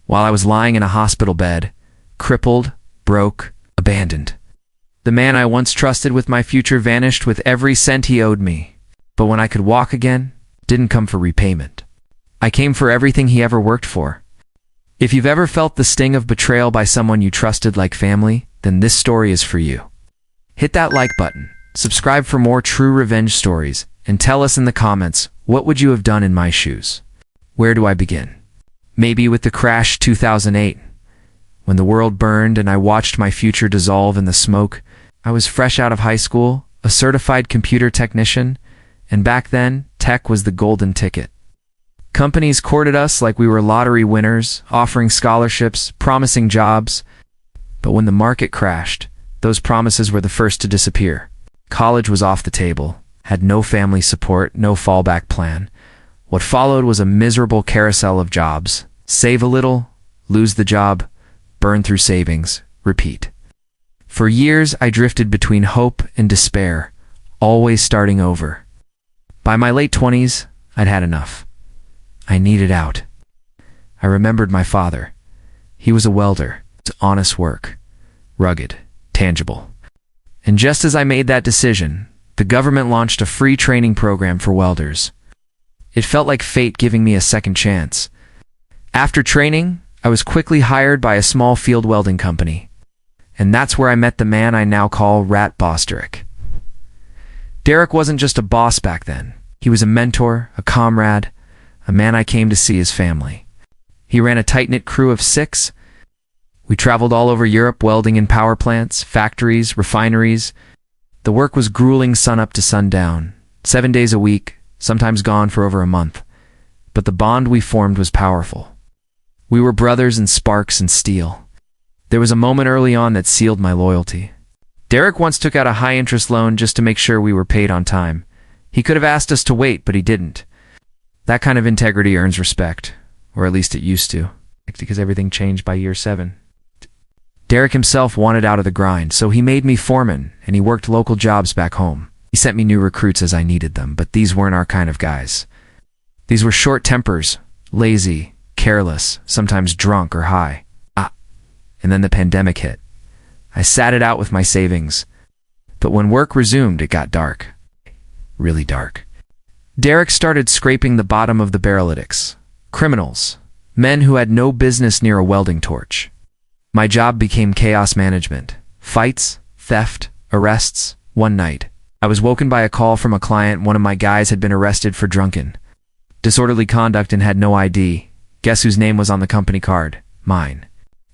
while I was lying in a hospital bed, crippled, broke, abandoned. The man I once trusted with my future vanished with every cent he owed me. But when I could walk again, didn't come for repayment. I came for everything he ever worked for. If you've ever felt the sting of betrayal by someone you trusted like family, then this story is for you. Hit that like button, subscribe for more true revenge stories, and tell us in the comments, what would you have done in my shoes? Where do I begin? Maybe with the crash 2008. When the world burned and I watched my future dissolve in the smoke, I was fresh out of high school, a certified computer technician, and back then, tech was the golden ticket. Companies courted us like we were lottery winners, offering scholarships, promising jobs. But when the market crashed, those promises were the first to disappear. College was off the table, had no family support, no fallback plan. What followed was a miserable carousel of jobs. Save a little, lose the job, burn through savings, repeat. For years, I drifted between hope and despair, always starting over. By my late 20s, I'd had enough. I needed out. I remembered my father. He was a welder. It's honest work. Rugged. Tangible. And just as I made that decision, the government launched a free training program for welders. It felt like fate giving me a second chance. After training, I was quickly hired by a small field welding company. And that's where I met the man I now call Rat Boss Derek. Derek wasn't just a boss back then. He was a mentor, a comrade, a man I came to see as family. He ran a tight-knit crew of 6. We traveled all over Europe welding in power plants, factories, refineries. The work was grueling sunup to sundown, 7 days a week, sometimes gone for over a month. But the bond we formed was powerful. We were brothers in sparks and steel. There was a moment early on that sealed my loyalty. Derek once took out a high-interest loan just to make sure we were paid on time. He could have asked us to wait, but he didn't. That kind of integrity earns respect, or at least it used to, because everything changed by year 7. Derek himself wanted out of the grind, so he made me foreman, and he worked local jobs back home. He sent me new recruits as I needed them, but these weren't our kind of guys. These were short tempers, lazy, careless, sometimes drunk or high. And then the pandemic hit. I sat it out with my savings. But when work resumed, it got dark. Really dark. Derek started scraping the bottom of the barrel addicts. Criminals. Men who had no business near a welding torch. My job became chaos management. Fights, theft, arrests. One night, I was woken by a call from a client. One of my guys had been arrested for drunken, disorderly conduct and had no ID. Guess whose name was on the company card? Mine.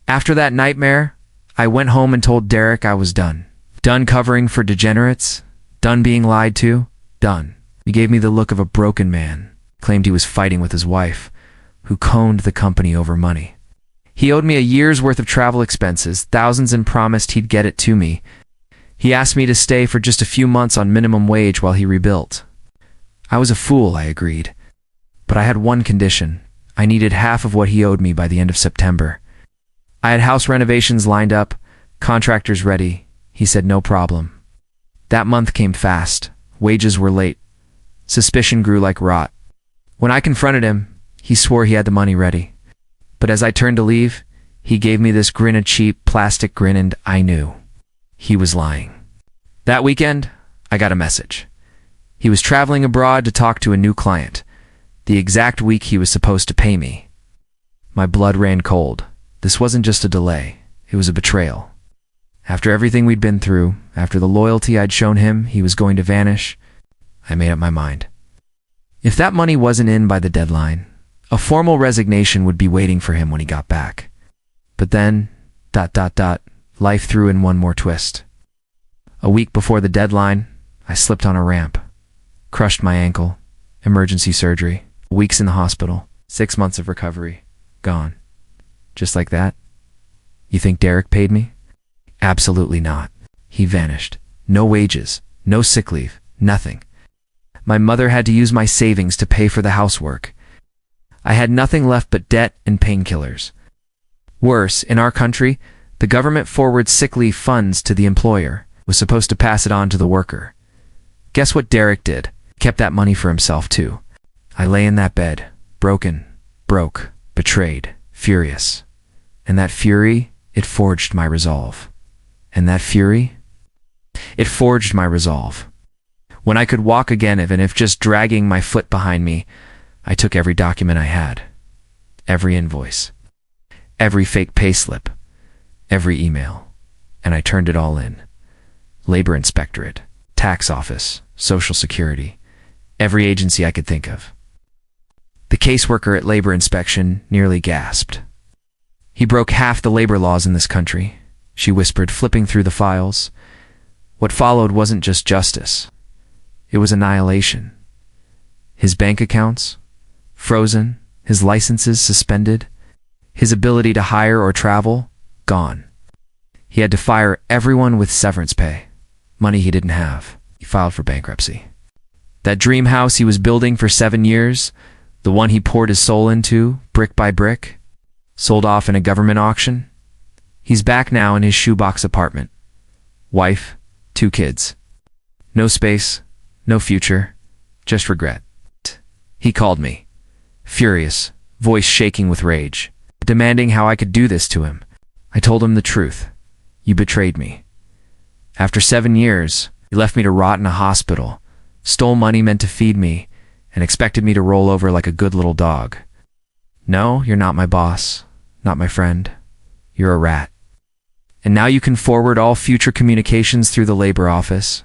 After that nightmare, I went home and told Derek I was done. Done covering for degenerates. Done being lied to. Done. He gave me the look of a broken man. Claimed he was fighting with his wife, who coned the company over money. He owed me a year's worth of travel expenses, thousands, and promised he'd get it to me. He asked me to stay for just a few months on minimum wage while he rebuilt. I was a fool, I agreed. But I had one condition. I needed half of what he owed me by the end of September. I had house renovations lined up, contractors ready. He said no problem. That month came fast. Wages were late. Suspicion grew like rot. When I confronted him, he swore he had the money ready. But as I turned to leave, he gave me this grin, a cheap plastic grin, and I knew he was lying. That weekend, I got a message. He was traveling abroad to talk to a new client, the exact week he was supposed to pay me. My blood ran cold. This wasn't just a delay, it was a betrayal. After everything we'd been through, after the loyalty I'd shown him, he was going to vanish. I made up my mind. If that money wasn't in by the deadline, a formal resignation would be waiting for him when he got back. But then, life threw in one more twist. A week before the deadline, I slipped on a ramp, crushed my ankle, emergency surgery, weeks in the hospital, 6 months of recovery, gone. Just like that? You think Derek paid me? Absolutely not. He vanished. No wages, no sick leave, nothing. My mother had to use my savings to pay for the housework. I had nothing left but debt and painkillers. Worse, in our country, the government forwards sick leave funds to the employer, was supposed to pass it on to the worker. Guess what Derek did? Kept that money for himself too. I lay in that bed, broken, broke, betrayed, furious. And that fury, it forged my resolve. And that fury, it forged my resolve. When I could walk again, even if just dragging my foot behind me, I took every document I had, every invoice, every fake payslip, every email, and I turned it all in. Labor Inspectorate, Tax Office, Social Security, every agency I could think of. The caseworker at labor inspection nearly gasped. He broke half the labor laws in this country, she whispered, flipping through the files. What followed wasn't just justice. It was annihilation. His bank accounts, frozen, his licenses suspended, his ability to hire or travel, gone. He had to fire everyone with severance pay, money he didn't have. He filed for bankruptcy. That dream house he was building for 7 years, the one he poured his soul into, brick by brick, sold off in a government auction. He's back now in his shoebox apartment. Wife, 2 kids. No space, no future, just regret. He called me, furious, voice shaking with rage, demanding how I could do this to him. I told him the truth. You betrayed me. After 7 years, you left me to rot in a hospital, stole money meant to feed me, and expected me to roll over like a good little dog. No, you're not my boss, not my friend. You're a rat. And now you can forward all future communications through the labor office.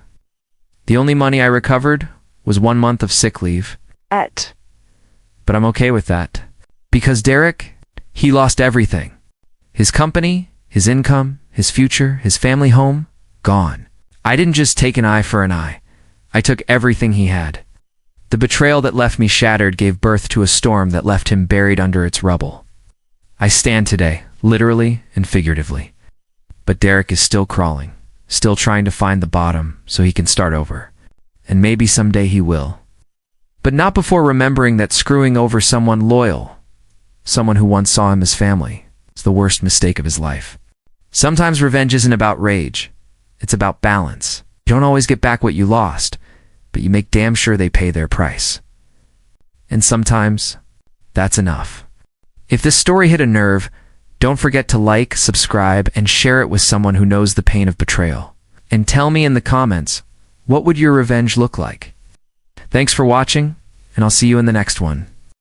The only money I recovered was 1 month of sick leave. But I'm okay with that. Because Derek, he lost everything. His company, his income, his future, his family home, gone. I didn't just take an eye for an eye. I took everything he had. The betrayal that left me shattered gave birth to a storm that left him buried under its rubble. I stand today, literally and figuratively. But Derek is still crawling, still trying to find the bottom so he can start over. And maybe someday he will. But not before remembering that screwing over someone loyal, someone who once saw him as family, is the worst mistake of his life. Sometimes revenge isn't about rage. It's about balance. You don't always get back what you lost, but you make damn sure they pay their price. And sometimes, that's enough. If this story hit a nerve, don't forget to like, subscribe, and share it with someone who knows the pain of betrayal. And tell me in the comments, what would your revenge look like? Thanks for watching, and I'll see you in the next one.